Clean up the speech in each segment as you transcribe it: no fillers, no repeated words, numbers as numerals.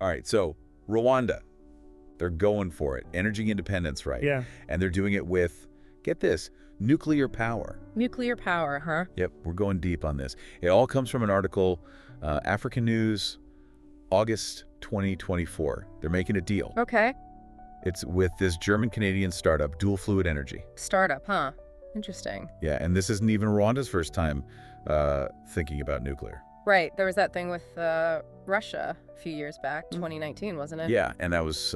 All right, so Rwanda, they're going for it. Energy independence, right? Yeah. And they're doing it with, get this, nuclear power. Nuclear power, huh? Yep, we're going deep on this. It all comes from an article, African News, August 2024. They're making a deal. Okay. It's with this German-Canadian startup, Dual Fluid Energy. Startup, huh? Interesting. Yeah, and this isn't even Rwanda's first time thinking about nuclear. Right. There was that thing with Russia a few years back, 2019, wasn't it? Yeah, and that was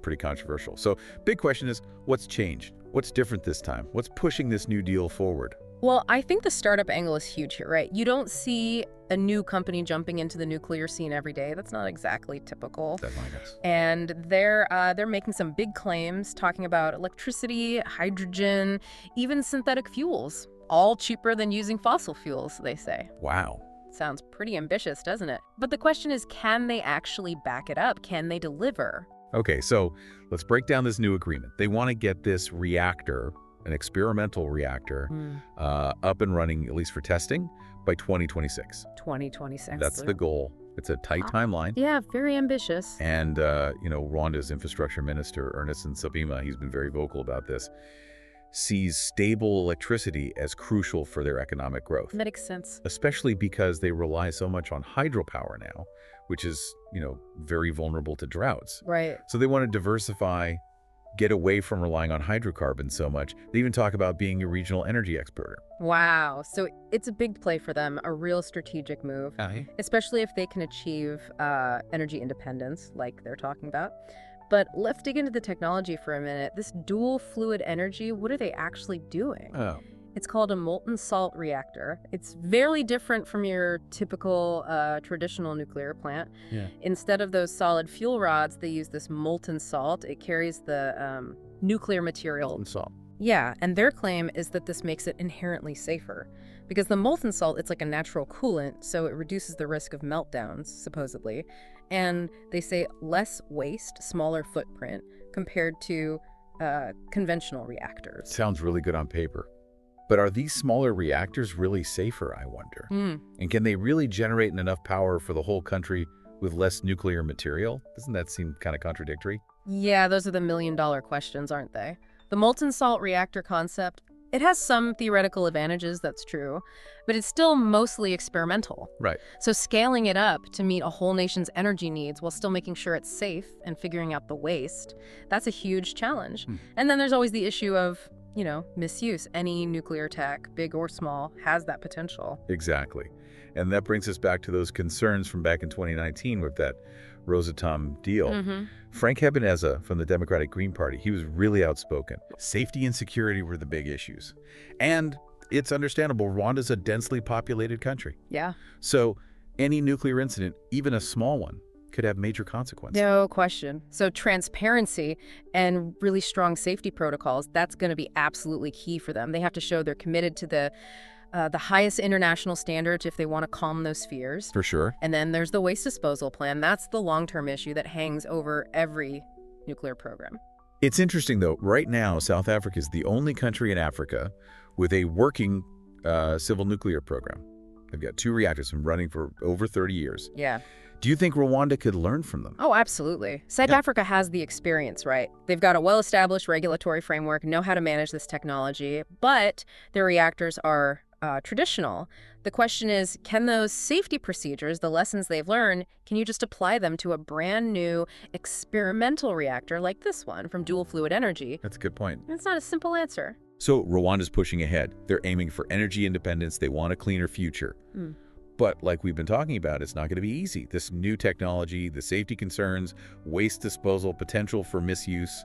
pretty controversial. So big question is, what's changed? What's different this time? What's pushing this new deal forward? Well, I think the startup angle is huge here, right? You don't see a new company jumping into the nuclear scene every day. That's not exactly typical. Definitely, I guess. And they're making some big claims, talking about electricity, hydrogen, even synthetic fuels, all cheaper than using fossil fuels, they say. Wow. Sounds pretty ambitious, doesn't it? But the question is, can they actually back it up? Can they deliver? Okay, so let's break down this new agreement. They want to get this reactor, an experimental reactor, up and running, at least for testing, by 2026. 2026. That's the goal. It's a tight timeline. Yeah, very ambitious. And, Rwanda's infrastructure minister, Ernest Nsabima, he's been very vocal about this, sees stable electricity as crucial for their economic growth. Makes sense. Especially because they rely so much on hydropower now, which is, very vulnerable to droughts. Right. So they want to diversify, get away from relying on hydrocarbons so much. They even talk about being a regional energy exporter. Wow. So it's a big play for them, a real strategic move, especially if they can achieve energy independence like they're talking about. But let's dig into the technology for a minute. This dual fluid energy, what are they actually doing? Oh. It's called a molten salt reactor. It's very different from your typical traditional nuclear plant. Yeah. Instead of those solid fuel rods, they use this molten salt. It carries the nuclear material. Molten salt. Yeah, and their claim is that this makes it inherently safer. Because the molten salt, it's like a natural coolant, so it reduces the risk of meltdowns, supposedly. And they say less waste, smaller footprint, compared to conventional reactors. Sounds really good on paper. But are these smaller reactors really safer, I wonder? And can they really generate enough power for the whole country with less nuclear material? Doesn't that seem kind of contradictory? Yeah, those are the million-dollar questions, aren't they? The molten salt reactor concept, it has some theoretical advantages, that's true, but it's still mostly experimental. Right. So scaling it up to meet a whole nation's energy needs while still making sure it's safe and figuring out the waste, that's a huge challenge. And then there's always the issue of, misuse. Any nuclear tech, big or small, has that potential. Exactly. And that brings us back to those concerns from back in 2019 with that Rosatom deal. Frank Habineza from the Democratic Green Party, he was really outspoken. Safety and security were the big issues. And it's understandable, Rwanda's a densely populated country. Yeah. So any nuclear incident, even a small one, could have major consequences. No question. So transparency and really strong safety protocols, that's going to be absolutely key for them. They have to show they're committed to the highest international standards if they want to calm those fears. For sure. And then there's the waste disposal plan. That's the long-term issue that hangs over every nuclear program. It's interesting, though. Right now, South Africa is the only country in Africa with a working civil nuclear program. They've got 2 reactors and running for over 30 years. Yeah. Do you think Rwanda could learn from them? Oh, absolutely. South Africa has the experience, right? They've got a well-established regulatory framework, know how to manage this technology, but their reactors are traditional. The question is, can those safety procedures, the lessons they've learned, can you just apply them to a brand new experimental reactor like this one from Dual Fluid Energy? That's a good point. It's not a simple answer. So Rwanda's pushing ahead. They're aiming for energy independence. They want a cleaner future. But like we've been talking about, it's not going to be easy. This new technology, the safety concerns, waste disposal, potential for misuse,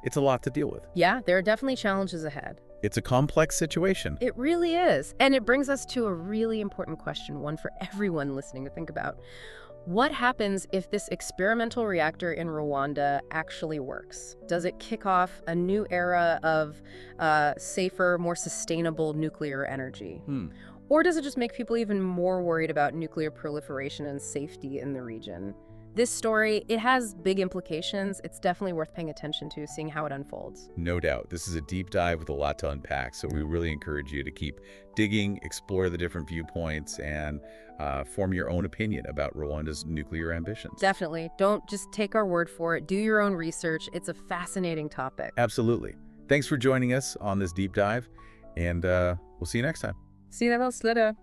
it's a lot to deal with. Yeah, there are definitely challenges ahead. It's a complex situation. It really is. And it brings us to a really important question, one for everyone listening to think about. What happens if this experimental reactor in Rwanda actually works? Does it kick off a new era of safer, more sustainable nuclear energy? Or does it just make people even more worried about nuclear proliferation and safety in the region? This story, it has big implications. It's definitely worth paying attention to, seeing how it unfolds. No doubt. This is a deep dive with a lot to unpack, so we really encourage you to keep digging, explore the different viewpoints, and form your own opinion about Rwanda's nuclear ambitions. Definitely. Don't just take our word for it. Do your own research. It's a fascinating topic. Absolutely. Thanks for joining us on this deep dive, and we'll see you next time. See you later.